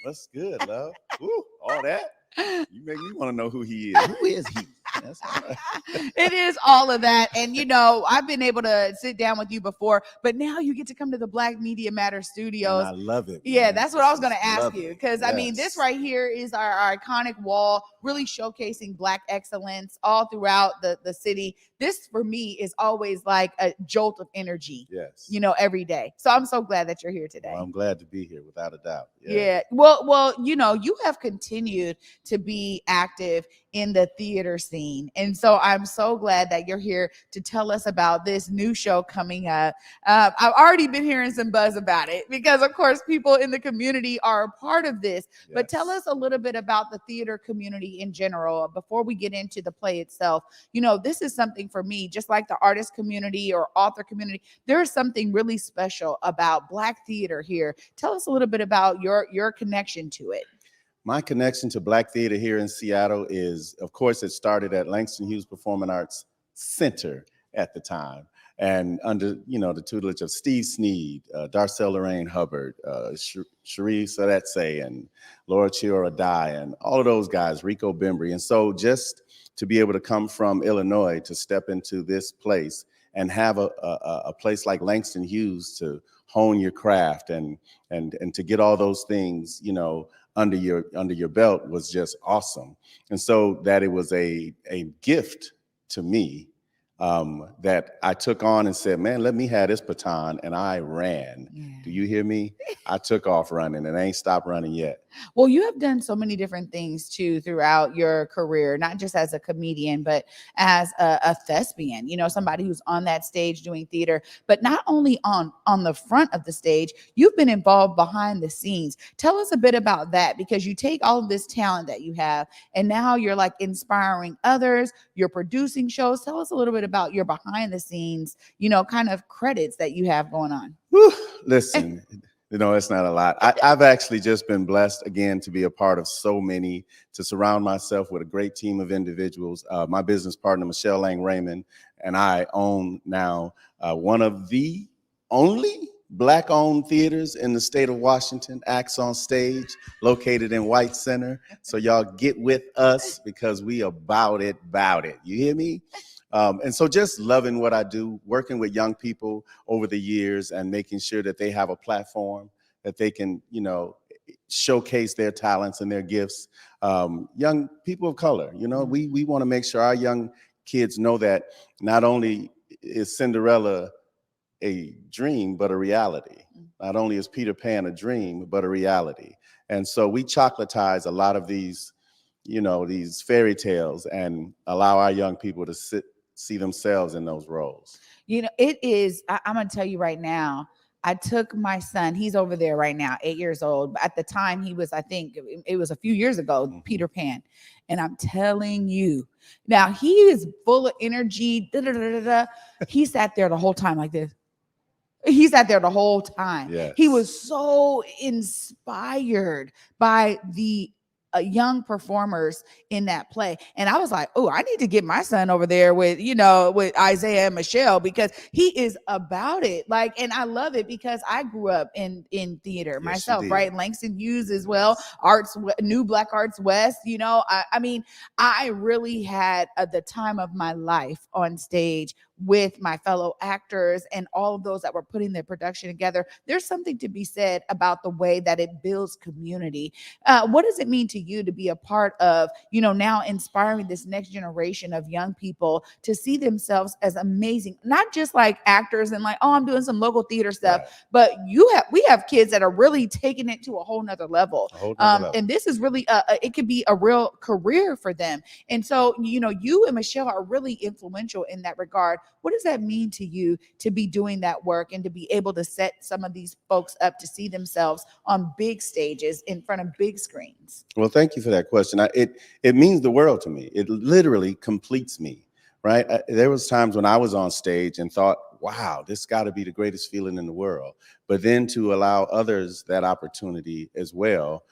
What's good, love? Ooh, all that. You make me want to know who he is. Who is he? That's all right. It is all of that. And, I've been able to sit down with you before, but now you get to come to the Black Media Matter And studios. I love it. Yeah, Man. that's what This I was going is to ask you. lovely. Because, this Yes. right here is our iconic wall, really showcasing Black excellence all throughout the city. This, for me, is always like a jolt of energy, Yes. every day. So I'm so glad that you're here today. Well, I'm glad to be here, without a doubt. Yeah. Well, you have continued to be active in the theater scene. And so I'm so glad that you're here to tell us about this new show coming up. I've already been hearing some buzz about it because, of course, people in the community are a part of this. Yes. But tell us a little bit about the theater community in general before we get into the play itself. This is something for me, just like the artist community or author community. There is something really special about Black theater here. Tell us a little bit about your connection to it. My connection to Black theater here in Seattle is, of course, it started at Langston Hughes Performing Arts Center at the time. And under, the tutelage of Steve Sneed, Darcel Lorraine Hubbard, Cherie Saretse, and Laura Chiora Dye, and all of those guys, Rico Bembry. And so just to be able to come from Illinois to step into this place and have a place like Langston Hughes to hone your craft and to get all those things, under your belt was just awesome. And so that it was a gift to me that I took on and said, man, let me have this baton, and I ran. Yeah. Do you hear me? I took off running and I ain't stopped running yet. Well, you have done so many different things too throughout your career, not just as a comedian, but as a thespian, somebody who's on that stage doing theater, but not only on the front of the stage, you've been involved behind the scenes. Tell us a bit about that, because you take all of this talent that you have and now you're like inspiring others, you're producing shows. Tell us a little bit about your behind the scenes, kind of credits that you have going on. Whew, listen. It's not a lot. I've actually just been blessed, again, to be a part of so many, to surround myself with a great team of individuals. My business partner, Michelle Lang Raymond, and I own now one of the only Black-owned theaters in the state of Washington, Acts on Stage, located in White Center. So y'all get with us because we about it. You hear me? And so just loving what I do, working with young people over the years and making sure that they have a platform that they can, showcase their talents and their gifts. Young people of color, we want to make sure our young kids know that not only is Cinderella a dream, but a reality. Not only is Peter Pan a dream, but a reality. And so we chocolatize a lot of these, these fairy tales and allow our young people to see themselves in those roles. It is, I'm going to tell you right now, I took my son, he's over there right now, 8 years old. At the time he was, I think it was a few years ago, Peter Pan. And I'm telling you, now he is full of energy. He sat there the whole time like this. He sat there the whole time. Yes. He was so inspired by the young performers in that play. And I was like, oh, I need to get my son over there with, with Isaiah and Michelle, because he is about it. Like, and I love it because I grew up in theater myself, right? Langston Hughes as well. New Black Arts West, I mean, I really had the time of my life on stage with my fellow actors and all of those that were putting the production together. There's something to be said about the way that it builds community. What does it mean to you to be a part of, now inspiring this next generation of young people to see themselves as amazing, not just like actors and like, oh, I'm doing some local theater stuff, right, but we have kids that are really taking it to a whole nother level. And this is really, it could be a real career for them. And so, you and Michelle are really influential in that regard. What does that mean to you to be doing that work and to be able to set some of these folks up to see themselves on big stages in front of big screens? Well, thank you for that question. It means the world to me. It literally completes me, right? There was times when I was on stage and thought, wow, this got to be the greatest feeling in the world. But then to allow others that opportunity as well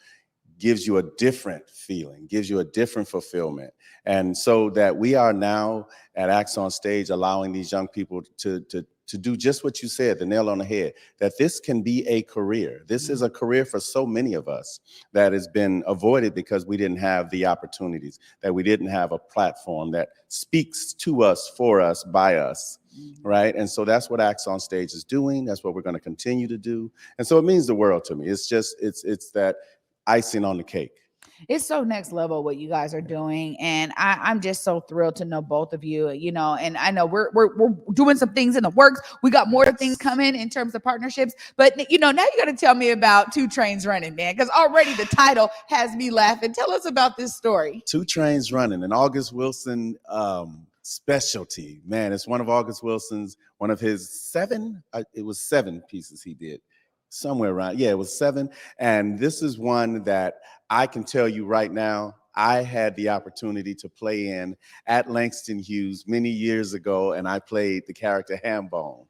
gives you a different feeling, gives you a different fulfillment. And so that we are now at Acts on Stage allowing these young people to do just what you said, the nail on the head, that this can be a career. This is a career for so many of us that has been avoided because we didn't have the opportunities, that we didn't have a platform that speaks to us, for us, by us, right? And so that's what Acts on Stage is doing. That's what we're going to continue to do. And so it means the world to me. It's just, it's that icing on the cake. It's so next level what you guys are doing, and I'm just so thrilled to know both of you. You know, and I know we're doing some things in the works. We got more things coming in terms of partnerships, but you know, now you got to tell me about Two Trains Running, man, because already the title has me laughing. Tell us about this story. Two Trains Running, an August Wilson specialty, man. It's one of August Wilson's, one of his seven. It was 7 pieces he did. Somewhere around, yeah, it was 7. And this is one that I can tell you right now, I had the opportunity to play in at Langston Hughes many years ago, and I played the character Hambone.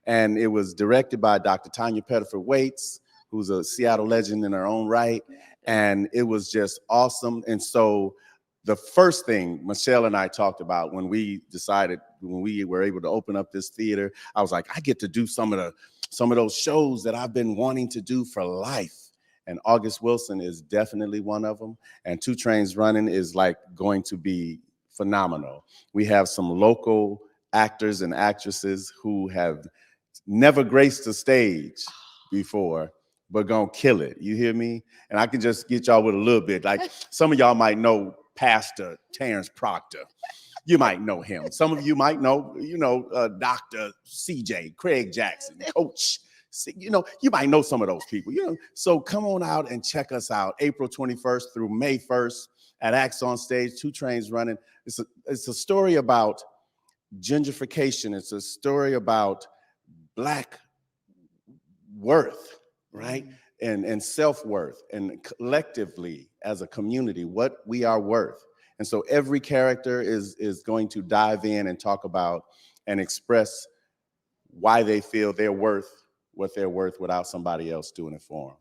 And it was directed by Dr. Tanya Pettiford Waits, who's a Seattle legend in her own right. And it was just awesome. And so the first thing Michelle and I talked about when we were able to open up this theater, I was like, I get to do some of those shows that I've been wanting to do for life. And August Wilson is definitely one of them. And Two Trains Running is like going to be phenomenal. We have some local actors and actresses who have never graced the stage before, but gonna kill it. You hear me? And I can just get y'all with a little bit. Like some of y'all might know Pastor Terrence Proctor. You might know him. Some of you might know, Dr. CJ, Craig Jackson, Coach. You might know some of those people. So come on out and check us out April 21st through May 1st at Acts on Stage, Two Trains Running. It's a story about gentrification. It's a story about Black worth, right? And self-worth, and collectively as a community, what we are worth. And so every character is going to dive in and talk about and express why they feel they're worth what they're worth without somebody else doing it for them.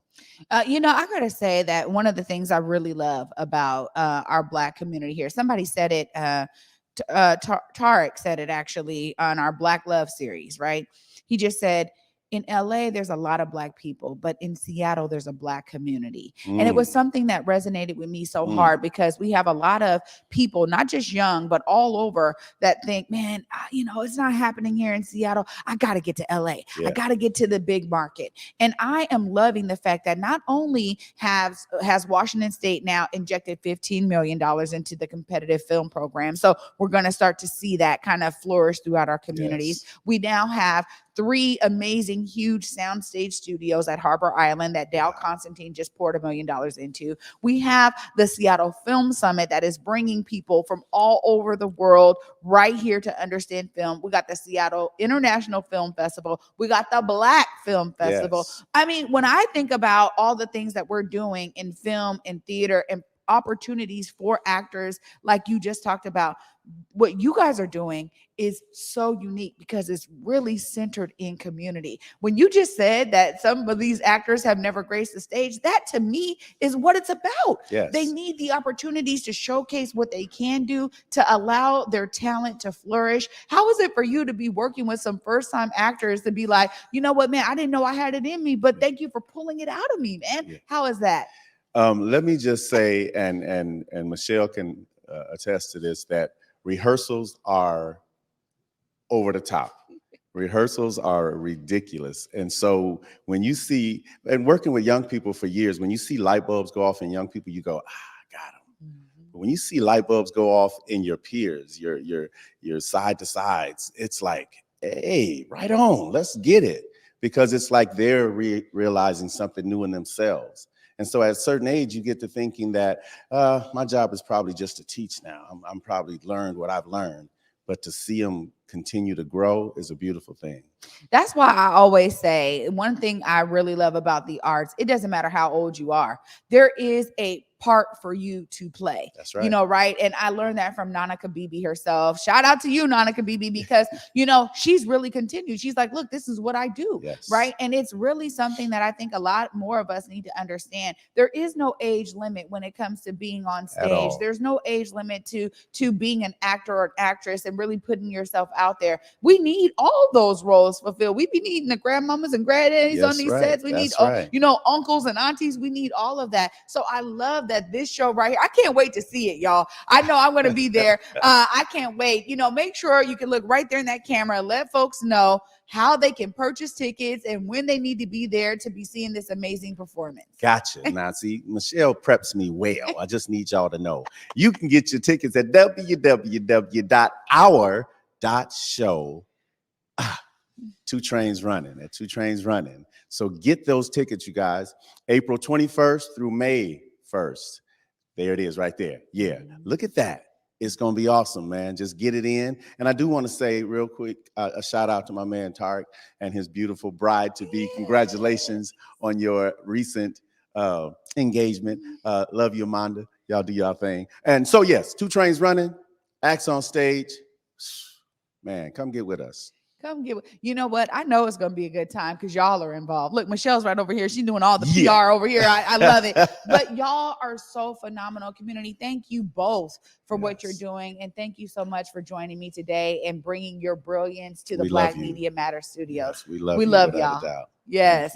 I gotta say that one of the things I really love about our Black community here, somebody said it, Tarek said it actually on our Black Love series, right? He just said, in LA, there's a lot of Black people, but in Seattle, there's a Black community. And it was something that resonated with me so hard, because we have a lot of people, not just young, but all over, that think, man, it's not happening here in Seattle. I got to get to LA. Yeah. I got to get to the big market. And I am loving the fact that not only has Washington State now injected $15 million into the competitive film program, so we're going to start to see that kind of flourish throughout our communities. Yes. We now have 3 amazing, huge soundstage studios at Harbor Island that Dow Constantine just poured $1 million into. We have the Seattle Film Summit that is bringing people from all over the world right here to understand film. We got the Seattle International Film Festival. We got the Black Film Festival. Yes. I mean, when I think about all the things that we're doing in film and theater and opportunities for actors, like you just talked about, what you guys are doing is so unique because it's really centered in community. When you just said that some of these actors have never graced the stage, that to me is what it's about. Yes. They need the opportunities to showcase what they can do, to allow their talent to flourish. How is it for you to be working with some first-time actors to be like, you know what, man, I didn't know I had it in me, but thank you for pulling it out of me, man. Yeah. How is that? Let me just say, and Michelle can attest to this, that rehearsals are over the top. Rehearsals are ridiculous. And so when you see, and working with young people for years, when you see light bulbs go off in young people, you go, I got them. Mm-hmm. But when you see light bulbs go off in your peers, your side to sides, it's like, hey, right on, let's get it. Because it's like they're realizing something new in themselves. And so at a certain age, you get to thinking that my job is probably just to teach now. I'm probably learned what I've learned, but to see them continue to grow is a beautiful thing. That's why I always say one thing I really love about the arts, it doesn't matter how old you are. There is a part for you to play. That's right. You know, right? And I learned that from Nana Kabibi herself. Shout out to you, Nana Kabibi, because, you know, she's really continued. She's like, look, this is what I do. Yes. Right? And it's really something that I think a lot more of us need to understand. There is no age limit when it comes to being on stage. There's no age limit to being an actor or an actress and really putting yourself out there. We need all those roles fulfilled. We be needing the grandmamas and granddaddies on these sets. We need, you know, uncles and aunties. We need all of that. So I love that this show right here, I can't wait to see it, y'all. I know I'm going to be there. I can't wait. You know, make sure you can look right there in that camera. Let folks know how they can purchase tickets and when they need to be there to be seeing this amazing performance. Gotcha. Now, see, Michelle preps me well. I just need y'all to know. You can get your tickets at www.our.show. 2 Trains Running, at 2 Trains Running. So get those tickets, you guys. April 21st through May 1st. There it is right there. Yeah, look at that. It's going to be awesome, man. Just get it in. And I do want to say real quick, a shout out to my man, Tarek, and his beautiful bride-to-be. Congratulations on your recent engagement. Love you, Amanda. Y'all do y'all thing. And so, yes, 2 Trains Running, acts on stage. Man, come get with us. Come get, you know what? I know it's going to be a good time because y'all are involved. Look, Michelle's right over here. She's doing all the PR over here. I love it. But y'all are so phenomenal, community. Thank you both for what you're doing. And thank you so much for joining me today and bringing your brilliance to the Black Media Matter Studios. Yes, we love y'all. Yes.